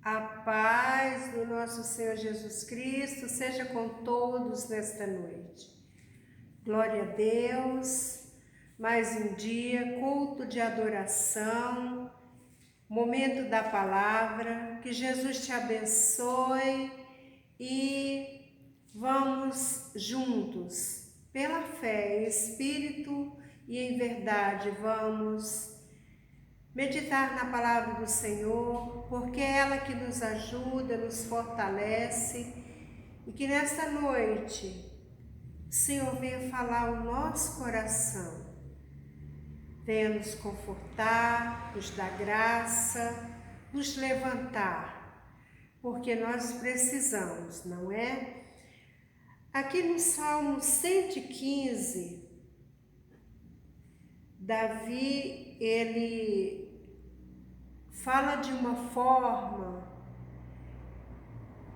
A paz do nosso Senhor Jesus Cristo seja com todos nesta noite. Glória a Deus, mais um dia, culto de adoração, momento da palavra, que Jesus te abençoe e vamos juntos, pela fé, em espírito e em verdade, vamos meditar na palavra do Senhor, porque é ela que nos ajuda, nos fortalece e que nesta noite o Senhor venha falar ao nosso coração, venha nos confortar, nos dar graça, nos levantar, porque nós precisamos, não é? Aqui no Salmo 115, Davi, ele fala de uma forma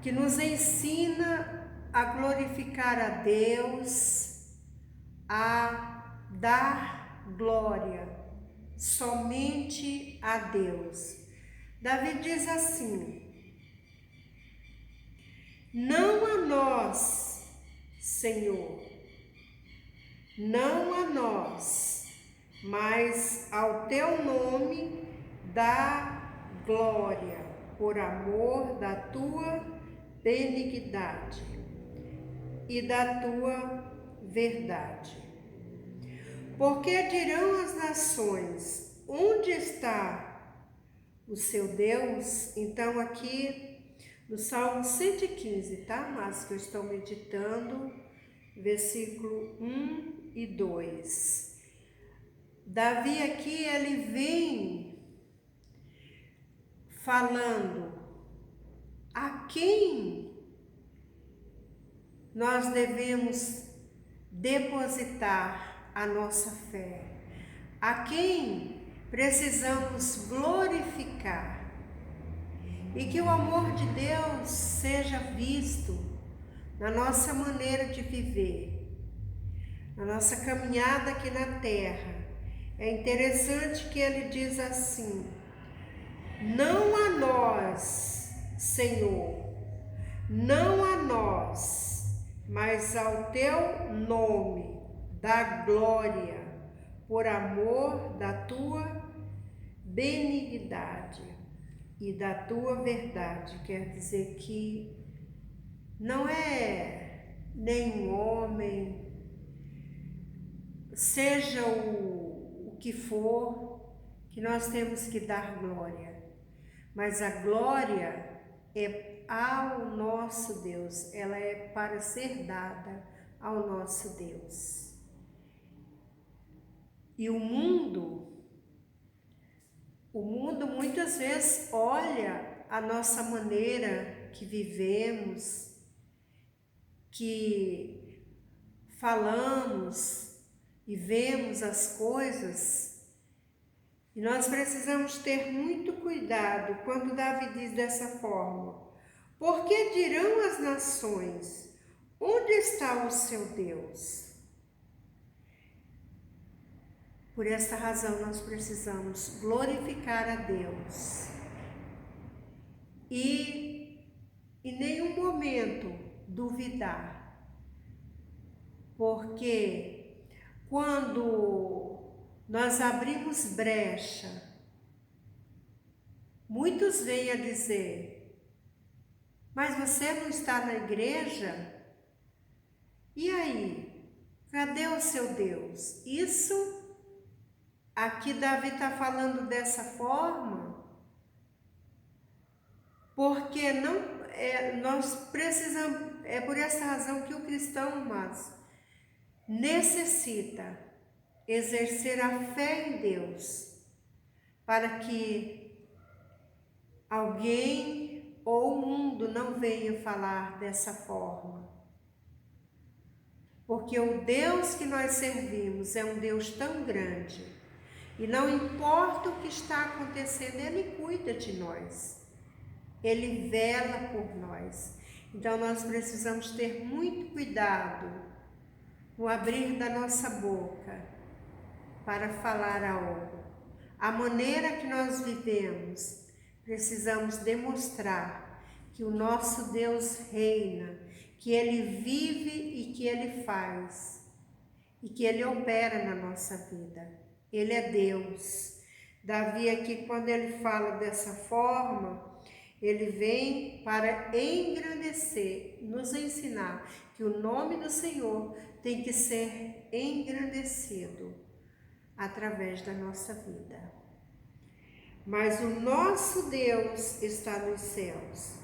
que nos ensina a glorificar a Deus, a dar glória somente a Deus. Davi diz assim: não a nós, Senhor, não a nós, mas ao teu nome dá glória, por amor da tua benignidade e da tua verdade. Porque dirão as nações: onde está o seu Deus? Então aqui no Salmo 115, tá? Mas que eu estou meditando, versículo 1 e 2. Davi aqui, ele vem falando a quem nós devemos depositar a nossa fé, a quem precisamos glorificar, e que o amor de Deus seja visto na nossa maneira de viver, na nossa caminhada aqui na terra. É interessante que ele diz assim: não a nós, Senhor, não a nós, mas ao teu nome dá glória, por amor da tua benignidade e da tua verdade. Quer dizer que não é nenhum homem, seja o que for, que nós temos que dar glória, mas a glória é ao nosso Deus, ela é para ser dada ao nosso Deus. E o mundo muitas vezes olha a nossa maneira que vivemos, que falamos e vemos as coisas, e nós precisamos ter muito cuidado quando Davi diz dessa forma: porque dirão as nações: onde está o seu Deus? Por essa razão nós precisamos glorificar a Deus e em nenhum momento duvidar, porque quando nós abrimos brecha, muitos vêm a dizer: mas você não está na igreja? E aí? Cadê o seu Deus? Isso aqui Davi está falando dessa forma, porque nós precisamos, é por essa razão que o cristão, mas necessita exercer a fé em Deus, para que alguém ou o mundo não venha falar dessa forma. Porque o Deus que nós servimos é um Deus tão grande, e não importa o que está acontecendo, Ele cuida de nós, Ele vela por nós. Então nós precisamos ter muito cuidado no abrir da nossa boca para falar algo. A maneira que nós vivemos precisamos demonstrar que o nosso Deus reina, que Ele vive e que Ele faz, e que Ele opera na nossa vida. Ele é Deus. Davi aqui, quando ele fala dessa forma, ele vem para engrandecer, nos ensinar que o nome do Senhor tem que ser engrandecido através da nossa vida. Mas o nosso Deus está nos céus,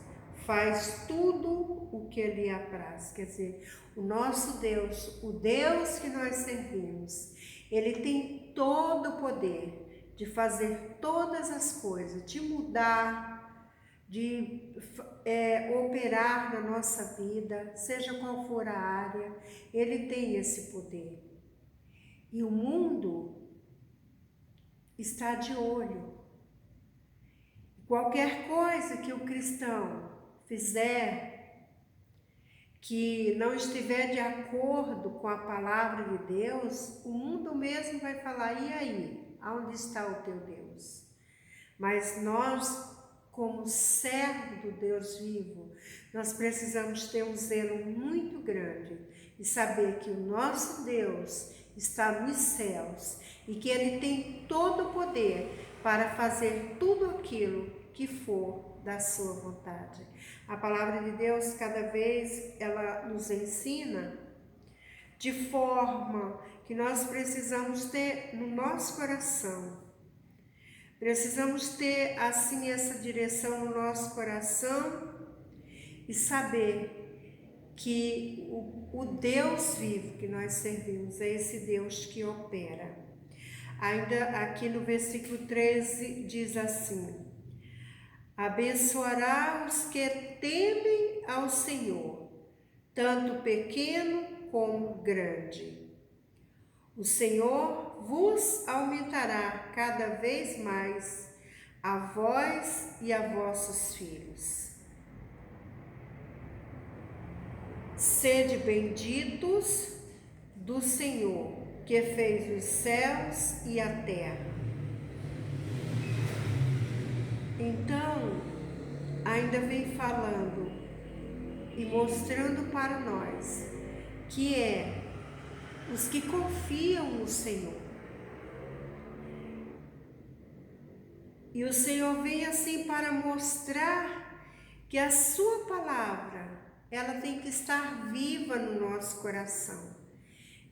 faz tudo o que lhe apraz. Quer dizer, o nosso Deus, o Deus que nós servimos, Ele tem todo o poder de fazer todas as coisas, de mudar, de operar na nossa vida, seja qual for a área, Ele tem esse poder. E o mundo está de olho. Qualquer coisa que o cristão fizer que não estiver de acordo com a palavra de Deus, o mundo mesmo vai falar: e aí, aonde está o teu Deus? Mas nós, como servo do Deus vivo, nós precisamos ter um zelo muito grande e saber que o nosso Deus está nos céus e que Ele tem todo o poder para fazer tudo aquilo que for da sua vontade. A palavra de Deus, cada vez, ela nos ensina de forma que nós precisamos ter no nosso coração. Precisamos ter, assim, essa direção no nosso coração e saber que o Deus vivo que nós servimos é esse Deus que opera. Ainda aqui no versículo 13 diz assim: abençoará os que temem ao Senhor, tanto pequeno como grande. O Senhor vos aumentará cada vez mais a vós e a vossos filhos. Sede benditos do Senhor, que fez os céus e a terra. Então, ainda vem falando e mostrando para nós que os que confiam no Senhor. E o Senhor vem assim para mostrar que a sua palavra, ela tem que estar viva no nosso coração.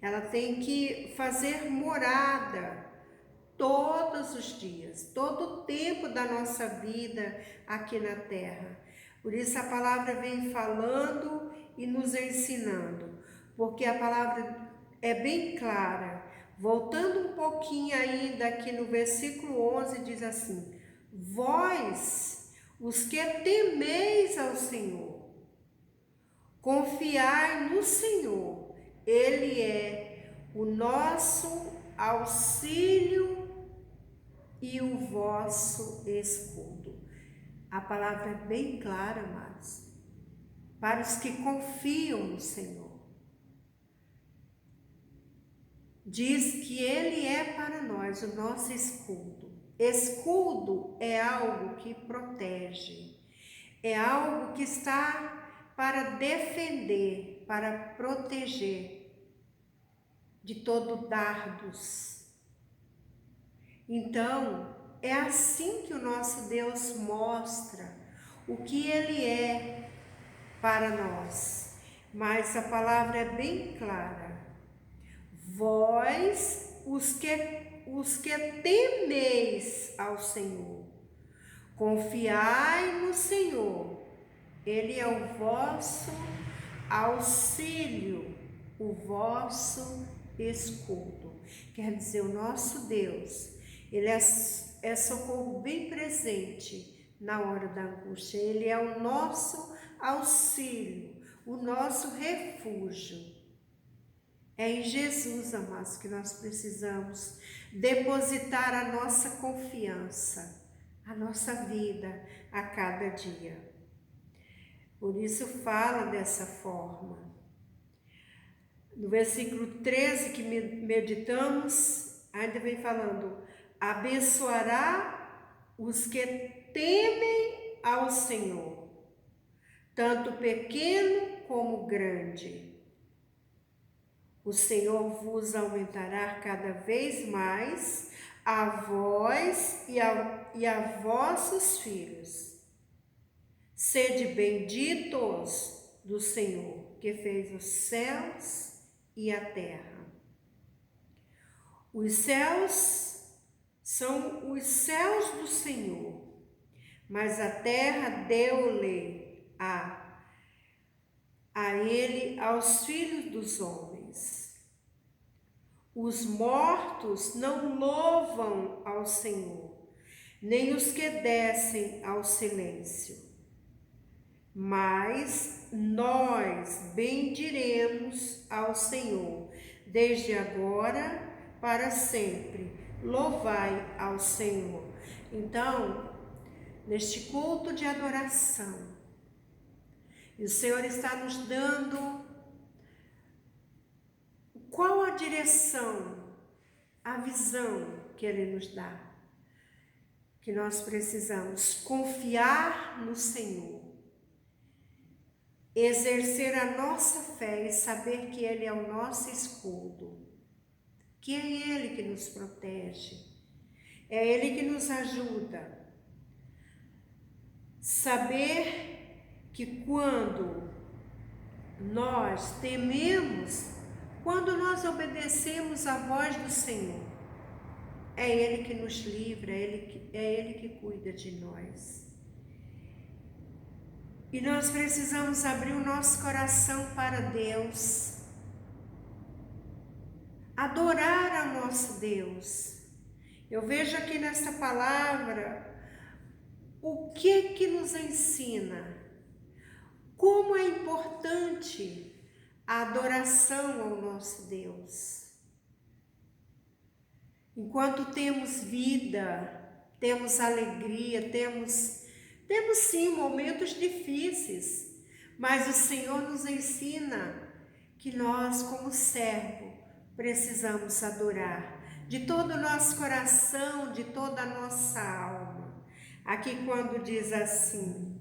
Ela tem que fazer morada todos os dias, todo o tempo da nossa vida aqui na terra. Por isso a palavra vem falando e nos ensinando, porque a palavra é bem clara. Voltando um pouquinho ainda aqui no versículo 11, diz assim: vós, os que temeis ao Senhor, confiai no Senhor, Ele é o nosso auxílio e o vosso escudo. A palavra é bem clara, amados, para os que confiam no Senhor. Diz que Ele é para nós o nosso escudo. Escudo é algo que protege, é algo que está para defender, para proteger de todo dardos. Então, é assim que o nosso Deus mostra o que Ele é para nós. Mas a palavra é bem clara. Vós, os que temeis ao Senhor, confiai no Senhor, Ele é o vosso auxílio, o vosso escudo. Quer dizer, o nosso Deus, Ele é socorro bem presente na hora da angústia. Ele é o nosso auxílio, o nosso refúgio. É em Jesus, amados, que nós precisamos depositar a nossa confiança, a nossa vida a cada dia. Por isso fala dessa forma. No versículo 13 que meditamos, ainda vem falando: abençoará os que temem ao Senhor, tanto pequeno como grande. O Senhor vos aumentará cada vez mais a vós e a vossos filhos. Sede benditos do Senhor, que fez os céus e a terra. Os céus são os céus do Senhor, mas a terra deu-lhe a ele, aos filhos dos homens. Os mortos não louvam ao Senhor, nem os que descem ao silêncio. Mas nós bendiremos ao Senhor, desde agora para sempre. Louvai ao Senhor. Então, neste culto de adoração, e o Senhor está nos dando qual a direção, a visão que Ele nos dá. Que nós precisamos confiar no Senhor, exercer a nossa fé e saber que Ele é o nosso escudo, que é Ele que nos protege, é Ele que nos ajuda. Saber que quando nós tememos, quando nós obedecemos à voz do Senhor, é Ele que nos livra, é Ele que cuida de nós. E nós precisamos abrir o nosso coração para Deus, adorar ao nosso Deus. Eu vejo aqui nesta palavra o que nos ensina, como é importante a adoração ao nosso Deus. Enquanto temos vida, temos alegria, temos sim momentos difíceis, mas o Senhor nos ensina que nós, como servo, precisamos adorar de todo o nosso coração, de toda a nossa alma. Aqui quando diz assim,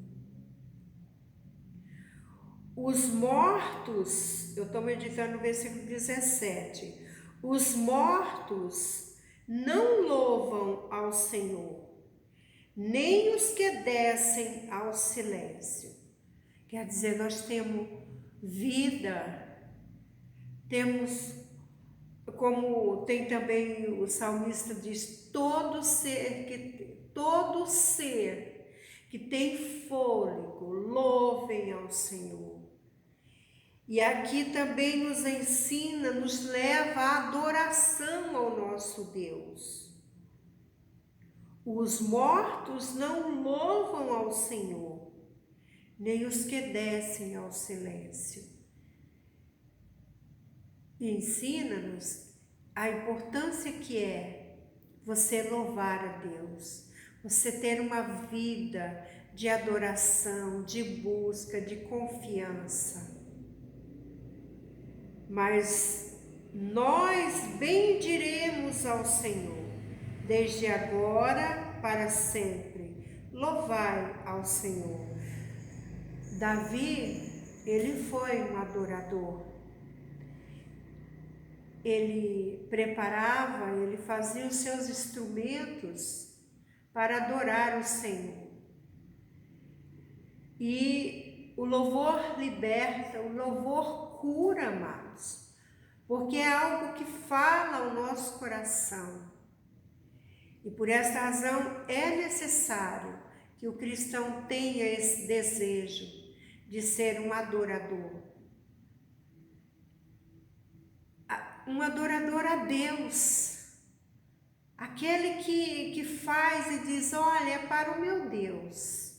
os mortos, eu estou meditando no versículo 17, os mortos não louvam ao Senhor, nem os que descem ao silêncio. Quer dizer, nós temos vida, temos, como tem também o salmista diz, todo ser que tem fôlego, louvem ao Senhor. E aqui também nos ensina, nos leva à adoração ao nosso Deus. Os mortos não louvam ao Senhor, nem os que descem ao silêncio. E ensina-nos a importância que é você louvar a Deus, você ter uma vida de adoração, de busca, de confiança. Mas nós bendiremos ao Senhor, desde agora para sempre. Louvai ao Senhor. Davi, ele foi um adorador. Ele preparava, ele fazia os seus instrumentos para adorar o Senhor. E o louvor liberta, o louvor cura, amados, porque é algo que fala ao nosso coração. E por essa razão é necessário que o cristão tenha esse desejo de ser um adorador. Um adorador a Deus. Aquele que faz e diz, olha, é para o meu Deus.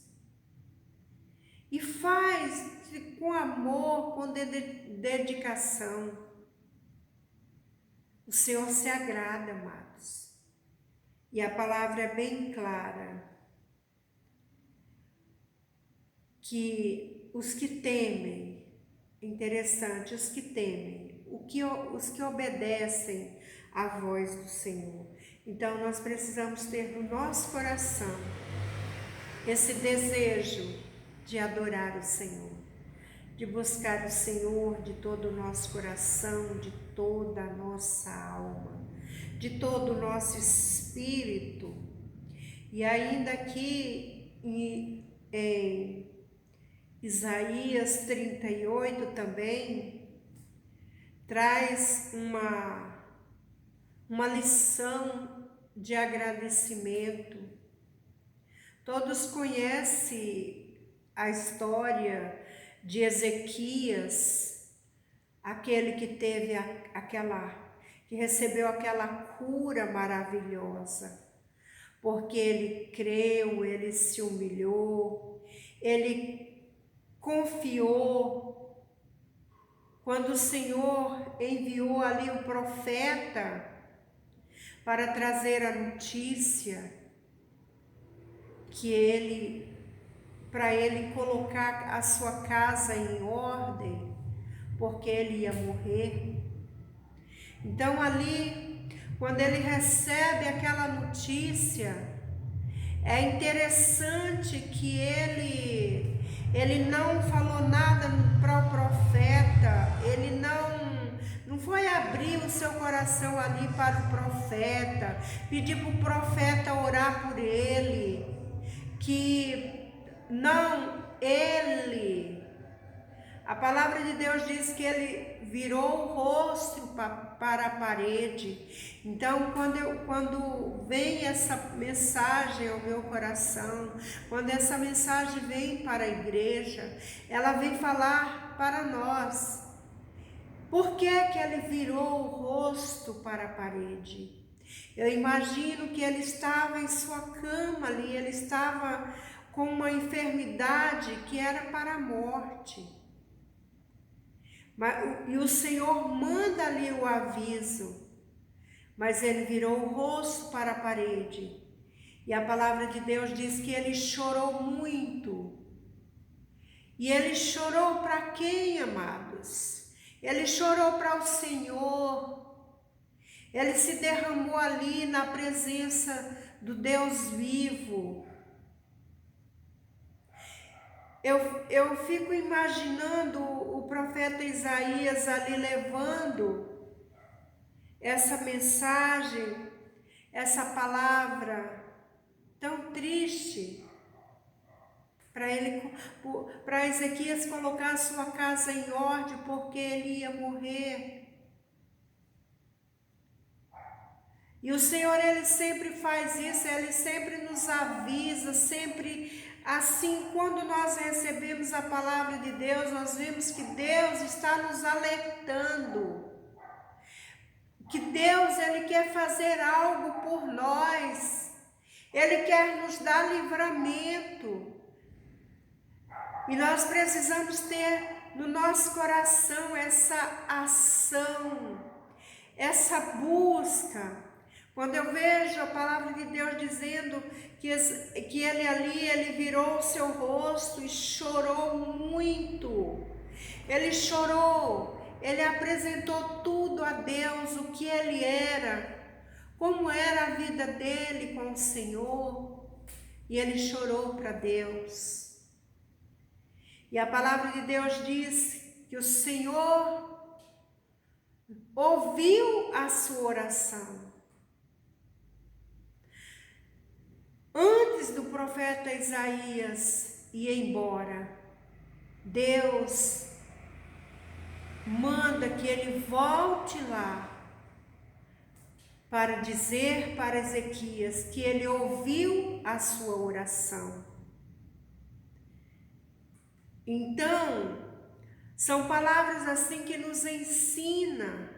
E faz com amor, com dedicação. O Senhor se agrada, amados. E a palavra é bem clara, que os que temem, interessante, os que temem, os que obedecem à voz do Senhor. Então nós precisamos ter no nosso coração esse desejo de adorar o Senhor, de buscar o Senhor de todo o nosso coração, de toda a nossa alma, de todo o nosso espírito. E ainda aqui em Isaías 38 também traz uma lição de agradecimento. Todos conhecem a história de Ezequias, aquele que teve que recebeu aquela cura maravilhosa, porque ele creu, ele se humilhou, ele confiou. Quando o Senhor enviou ali o profeta para trazer a notícia para ele colocar a sua casa em ordem, porque ele ia morrer. Então ali, quando ele recebe aquela notícia, é interessante que ele não falou nada para o profeta, ele não foi abrir o seu coração ali para o profeta, pedir para o profeta orar por ele, a palavra de Deus diz que ele virou o rosto para a parede. Então, quando vem essa mensagem ao meu coração, quando essa mensagem vem para a igreja, ela vem falar para nós. Por que ele virou o rosto para a parede? Eu imagino que ele estava em sua cama ali, ele estava com uma enfermidade que era para a morte. E o Senhor manda ali o aviso, mas ele virou o rosto para a parede. E a palavra de Deus diz que ele chorou muito. E ele chorou para quem, amados? Ele chorou para o Senhor. Ele se derramou ali na presença do Deus vivo. Eu fico imaginando o profeta Isaías ali levando essa mensagem, essa palavra tão triste para Ezequias colocar a sua casa em ordem, porque ele ia morrer. E o Senhor, ele sempre faz isso, ele sempre nos avisa, sempre assim, quando nós recebemos a palavra de Deus, nós vemos que Deus está nos alertando, que Deus, ele quer fazer algo por nós, ele quer nos dar livramento, e nós precisamos ter no nosso coração essa ação, essa busca. Quando eu vejo a palavra de Deus dizendo que ele ali, ele virou o seu rosto e chorou muito. Ele chorou, ele apresentou tudo a Deus, o que ele era, como era a vida dele com o Senhor. E ele chorou para Deus. E a palavra de Deus diz que o Senhor ouviu a sua oração. Antes do profeta Isaías ir embora, Deus manda que ele volte lá para dizer para Ezequias que ele ouviu a sua oração. Então, são palavras assim que nos ensinam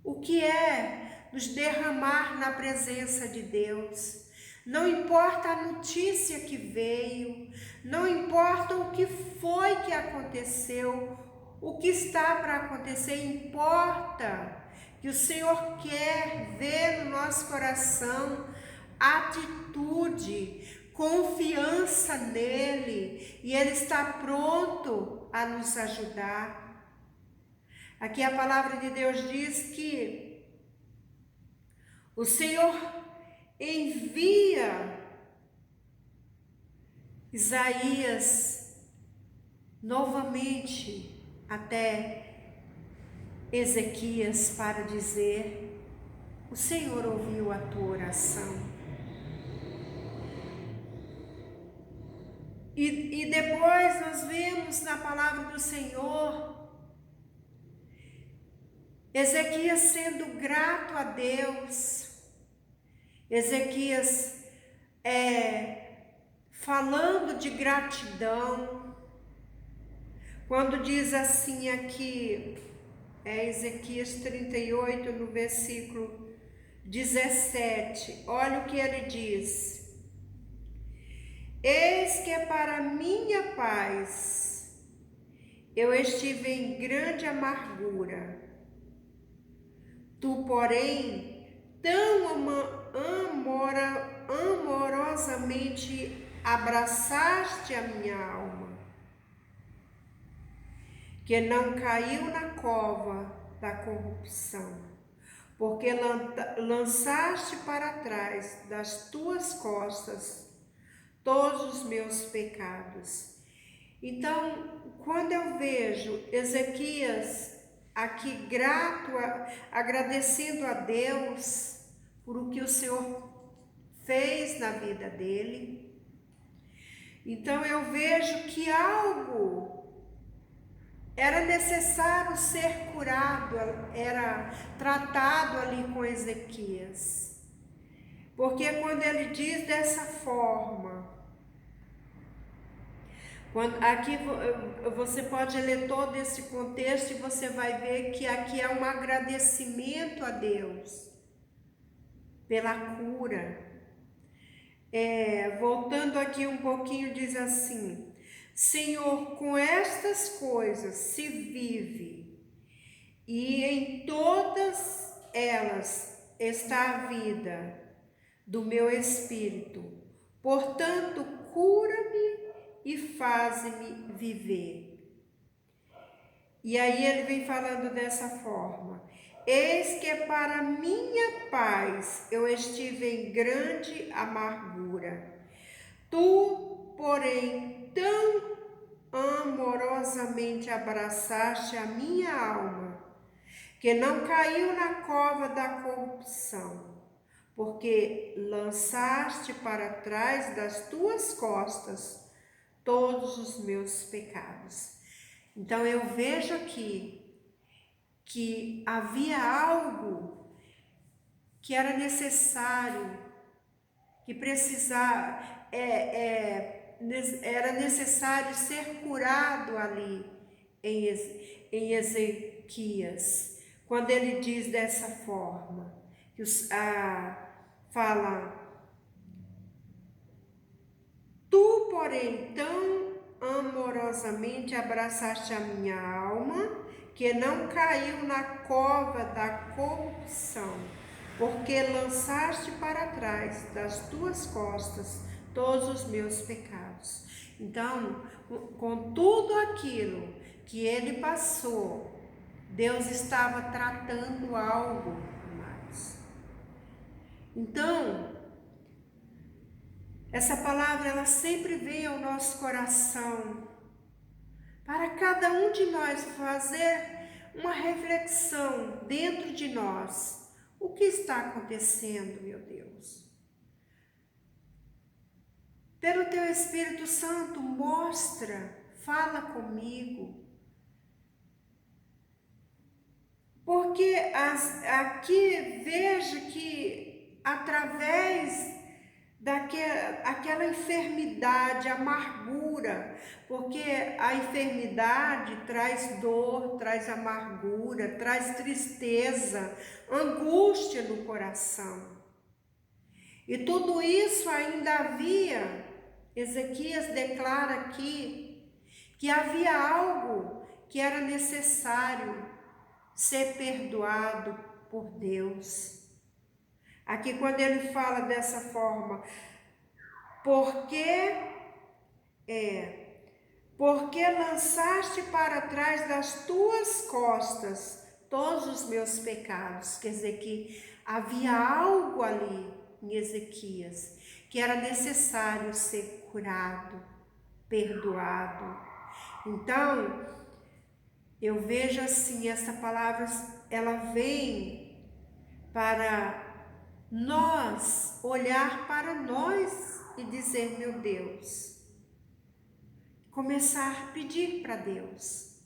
o que é nos derramar na presença de Deus. Não importa a notícia que veio, não importa o que foi que aconteceu, o que está para acontecer, importa que o Senhor quer ver no nosso coração atitude, confiança nele, e ele está pronto a nos ajudar. Aqui a palavra de Deus diz que o Senhor envia Isaías, novamente, até Ezequias, para dizer: o Senhor ouviu a tua oração. E depois nós vemos na palavra do Senhor, Ezequias sendo grato a Deus, Ezequias falando de gratidão, quando diz assim aqui, Ezequias 38, no versículo 17, olha o que ele diz: eis que para minha paz eu estive em grande amargura, tu, porém, tão amorosamente abraçaste a minha alma, que não caiu na cova da corrupção, porque lançaste para trás das tuas costas todos os meus pecados. Então, quando eu vejo Ezequias aqui grato, agradecendo a Deus por o que o Senhor fez na vida dele, então eu vejo que algo era necessário ser curado, era tratado ali com Ezequias. Porque quando ele diz dessa forma, aqui você pode ler todo esse contexto e você vai ver que aqui é um agradecimento a Deus pela cura. Voltando aqui um pouquinho, diz assim: Senhor, com estas coisas se vive, e em todas elas está a vida do meu espírito. Portanto, cura-me e faze-me viver. E aí ele vem falando dessa forma: eis que para minha paz eu estive em grande amargura. Tu, porém, tão amorosamente abraçaste a minha alma, que não caiu na cova da corrupção, porque lançaste para trás das tuas costas todos os meus pecados. Então eu vejo aqui que havia algo que era necessário, que precisava, era necessário ser curado ali em Ezequias, quando ele diz dessa forma, que fala: tu, porém, tão amorosamente abraçaste a minha alma, que não caiu na cova da corrupção, porque lançaste para trás das tuas costas todos os meus pecados. Então, com tudo aquilo que ele passou, Deus estava tratando algo mais. Então, essa palavra, ela sempre vem ao nosso coração, para cada um de nós fazer uma reflexão dentro de nós. O que está acontecendo, meu Deus? Pelo teu Espírito Santo, mostra, fala comigo. Porque aqui vejo que através daquela enfermidade, amargura, porque a enfermidade traz dor, traz amargura, traz tristeza, angústia no coração. E tudo isso ainda havia, Ezequias declara aqui, que havia algo que era necessário ser perdoado por Deus. Aqui quando ele fala dessa forma, porque lançaste para trás das tuas costas todos os meus pecados. Quer dizer que havia algo ali em Ezequias que era necessário ser curado. perdoado. Então, eu vejo assim, essa palavra, ela vem para nós, olhar para nós e dizer, meu Deus, começar a pedir para Deus,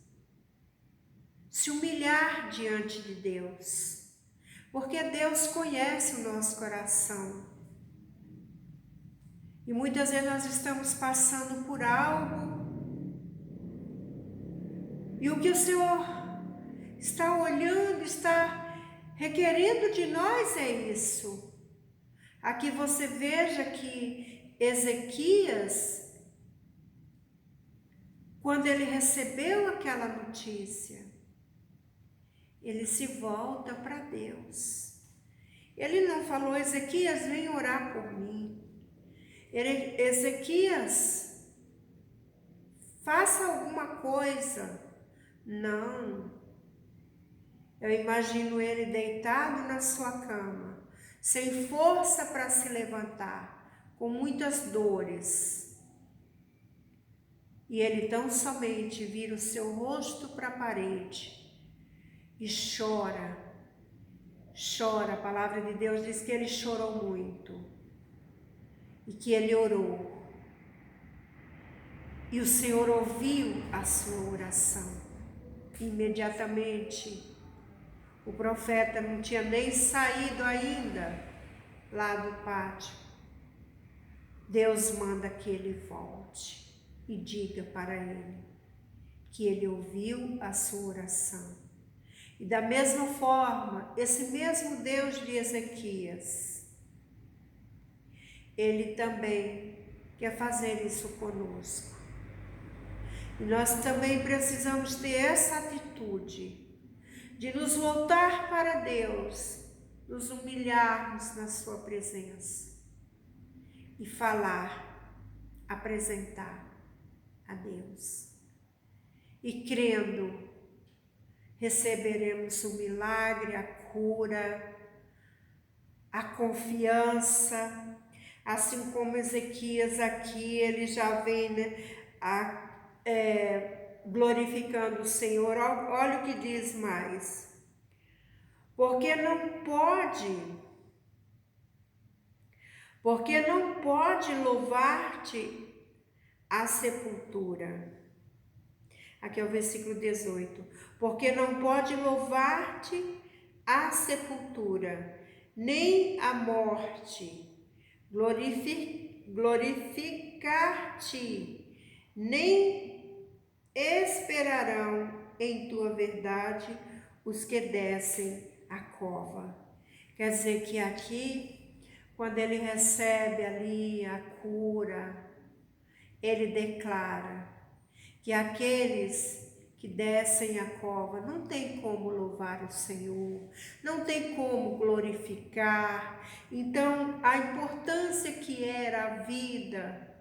se humilhar diante de Deus, porque Deus conhece o nosso coração. E muitas vezes nós estamos passando por algo e o que o Senhor está olhando, está requerendo de nós é isso. Aqui você veja que Ezequias, quando ele recebeu aquela notícia, ele se volta para Deus. Ele não falou, Ezequias, vem orar por mim. Ezequias, faça alguma coisa. Não. Eu imagino ele deitado na sua cama, sem força para se levantar, com muitas dores. E ele tão somente vira o seu rosto para a parede e chora. Chora, a palavra de Deus diz que ele chorou muito e que ele orou. E o Senhor ouviu a sua oração. Imediatamente, o profeta não tinha nem saído ainda lá do pátio. Deus manda que ele volte e diga para ele que ele ouviu a sua oração. E da mesma forma, esse mesmo Deus de Ezequias, ele também quer fazer isso conosco. E nós também precisamos ter essa atitude de nos voltar para Deus, nos humilharmos na sua presença e falar, apresentar a Deus. E crendo, receberemos o milagre, a cura, a confiança, assim como Ezequias aqui, ele já vem, né, glorificando o Senhor. Olha o que diz mais. Porque não pode louvar-te a sepultura. Aqui é o versículo 18. Porque não pode louvar-te a sepultura, nem a morte, glorificar-te, nem esperarão em tua verdade os que descem a cova. Quer dizer que aqui, quando ele recebe ali a cura, ele declara que aqueles que descem a cova não tem como louvar o Senhor, não tem como glorificar. Então, a importância que era a vida,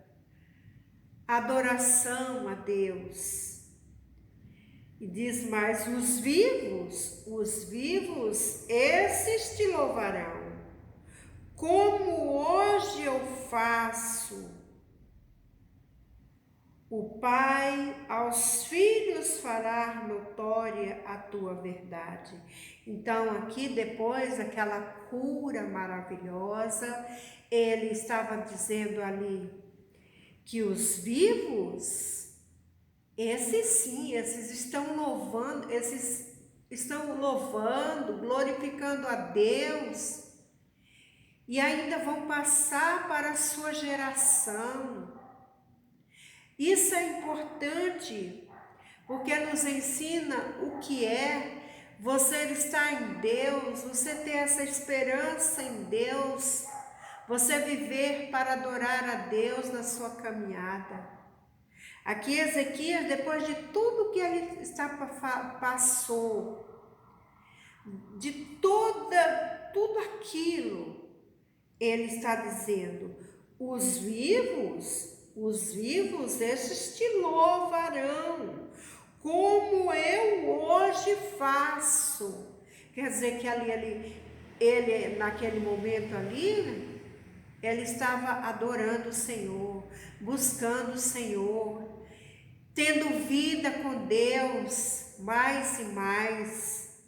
a adoração a Deus. E diz mais, os vivos, esses te louvarão, como hoje eu faço. O Pai aos filhos fará notória a tua verdade. Então aqui depois daquela cura maravilhosa, ele estava dizendo ali que os vivos, esses sim, esses estão louvando, glorificando a Deus e ainda vão passar para a sua geração. Isso é importante, porque nos ensina o que é você estar em Deus, você ter essa esperança em Deus, você viver para adorar a Deus na sua caminhada. Aqui Ezequias, depois de tudo que ele passou, de tudo aquilo, ele está dizendo, os vivos, esses te louvarão, como eu hoje faço. Quer dizer que ele naquele momento ali, ele estava adorando o Senhor, buscando o Senhor, tendo vida com Deus mais e mais.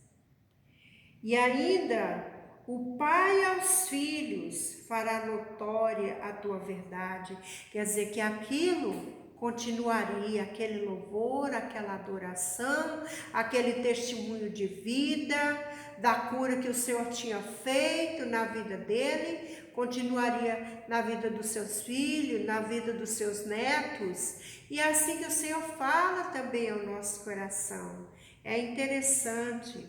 E ainda, o Pai aos filhos fará notória a tua verdade. Quer dizer que aquilo continuaria, aquele louvor, aquela adoração, aquele testemunho de vida, da cura que o Senhor tinha feito na vida dele, continuaria na vida dos seus filhos, na vida dos seus netos. E é assim que o Senhor fala também ao nosso coração. É interessante.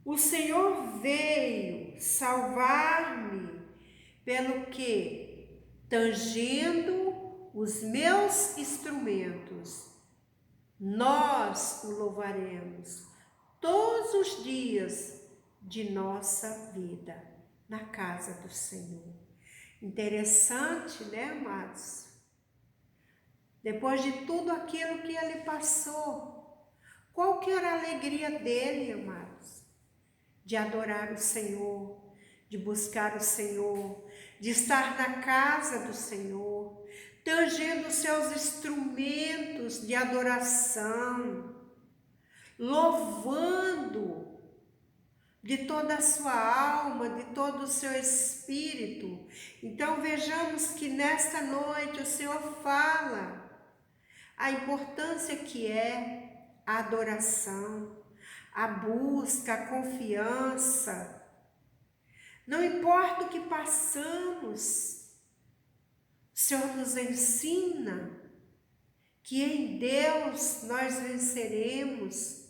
O Senhor veio salvar-me pelo que? Tangendo os meus instrumentos, nós o louvaremos todos os dias de nossa vida na casa do Senhor. Interessante, né, amados? Depois de tudo aquilo que ele passou, qual que era a alegria dele, amados? De adorar o Senhor, de buscar o Senhor, de estar na casa do Senhor, tangendo os seus instrumentos de adoração, louvando de toda a sua alma, de todo o seu espírito. Então vejamos que nesta noite o Senhor fala a importância que é a adoração, a busca, a confiança. Não importa o que passamos, o Senhor nos ensina que em Deus nós venceremos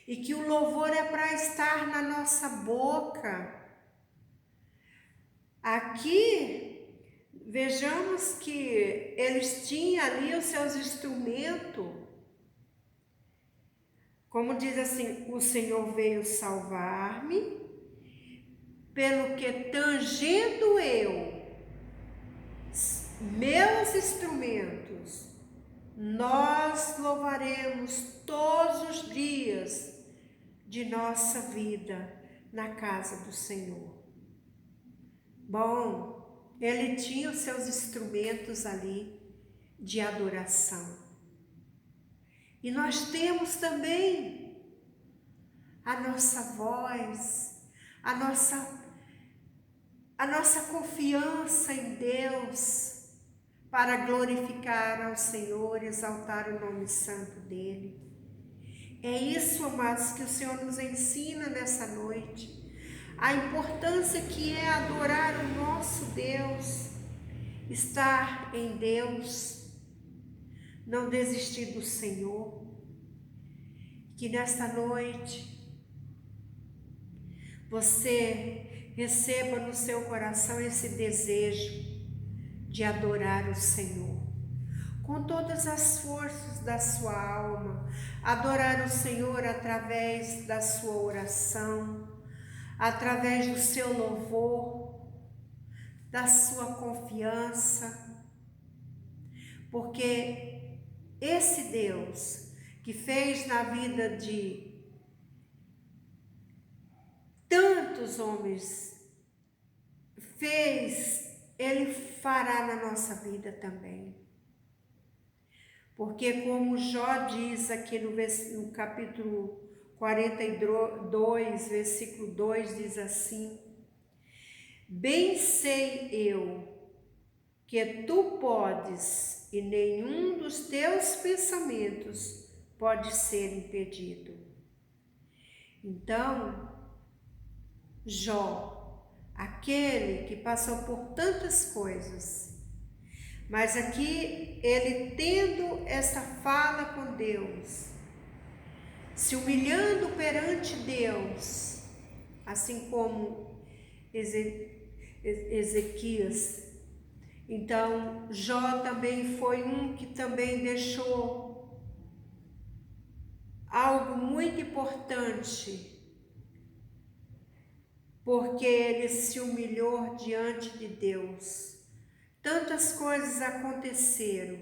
e que o louvor é para estar na nossa boca. Aqui, vejamos que eles tinham ali os seus instrumentos. Como diz assim, o Senhor veio salvar-me, pelo que tangendo eu meus instrumentos, nós louvaremos todos os dias de nossa vida na casa do Senhor. Bom, ele tinha os seus instrumentos ali de adoração. E nós temos também a nossa voz, a nossa confiança em Deus para glorificar ao Senhor, exaltar o nome santo dele. É isso, amados, que o Senhor nos ensina nessa noite. A importância que é adorar o nosso Deus, estar em Deus, não desistir do Senhor. Que nesta noite você receba no seu coração esse desejo de adorar o Senhor com todas as forças da sua alma, adorar o Senhor através da sua oração, através do seu louvor, da sua confiança, porque esse Deus que fez na vida de tantos homens, ele fará na nossa vida também. Porque como Jó diz aqui no capítulo 42, versículo 2, diz assim: bem sei eu que tu podes e nenhum dos teus pensamentos pode ser impedido. Então, Jó, aquele que passou por tantas coisas, mas aqui ele tendo essa fala com Deus, se humilhando perante Deus, assim como Ezequias. Então Jó também foi um que também deixou algo muito importante, porque ele se humilhou diante de Deus. Tantas coisas aconteceram,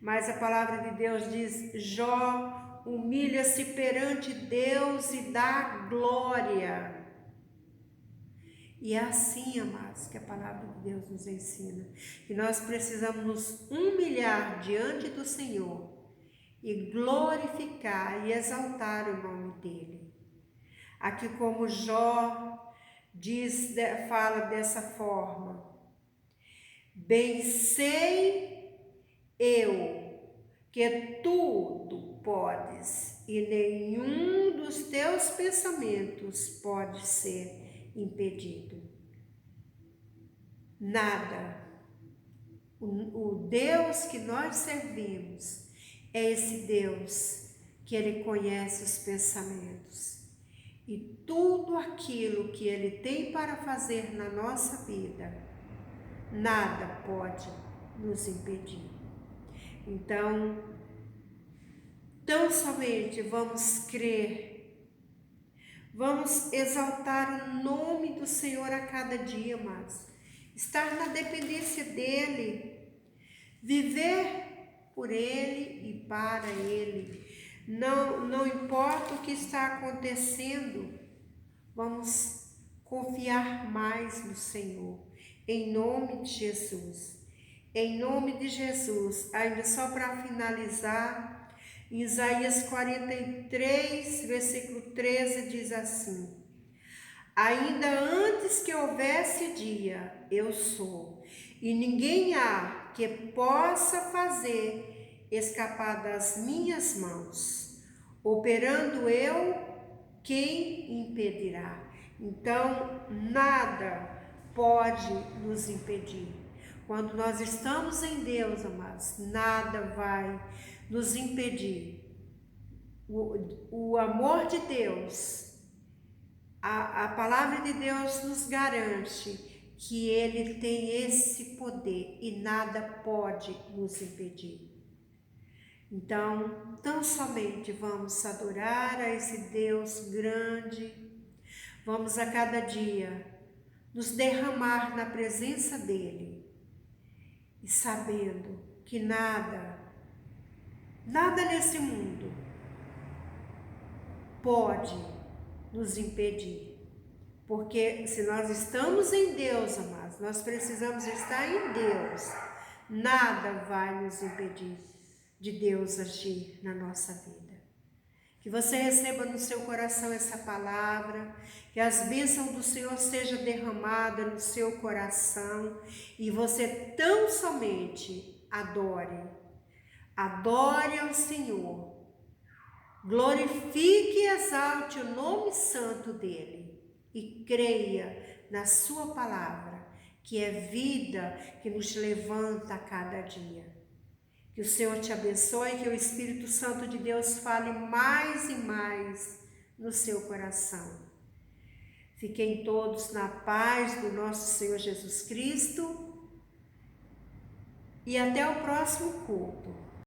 mas a palavra de Deus diz: Jó humilha-se perante Deus e dá glória. E é assim, amados, que a palavra de Deus nos ensina, que nós precisamos nos humilhar diante do Senhor e glorificar e exaltar o nome dEle. Aqui como Jó fala dessa forma: bem sei eu que tudo podes e nenhum dos teus pensamentos pode ser impedido. Nada. O Deus que nós servimos é esse Deus que Ele conhece os pensamentos. E tudo aquilo que Ele tem para fazer na nossa vida, nada pode nos impedir. Então, tão somente vamos crer, vamos exaltar o nome do Senhor a cada dia, mas estar na dependência dEle, viver por Ele e para Ele. Não importa o que está acontecendo, vamos confiar mais no Senhor, em nome de Jesus. Em nome de Jesus, ainda só para finalizar, em Isaías 43, versículo 13, diz assim: ainda antes que houvesse dia, eu sou, e ninguém há que possa fazer escapar das minhas mãos. Operando eu, quem impedirá? Então, nada pode nos impedir. Quando nós estamos em Deus, amados, nada vai nos impedir. O amor de Deus, a palavra de Deus nos garante que Ele tem esse poder e nada pode nos impedir. Então, tão somente vamos adorar a esse Deus grande, vamos a cada dia nos derramar na presença dEle e sabendo que nada nesse mundo pode nos impedir. Porque se nós estamos em Deus, amados, nós precisamos estar em Deus. Nada vai nos impedir de Deus agir na nossa vida. Que você receba no seu coração essa palavra, que as bênçãos do Senhor sejam derramadas no seu coração e você tão somente adore ao Senhor, glorifique e exalte o nome santo dEle e creia na sua palavra, que é vida que nos levanta a cada dia. Que o Senhor te abençoe, que o Espírito Santo de Deus fale mais e mais no seu coração. Fiquem todos na paz do nosso Senhor Jesus Cristo e até o próximo culto.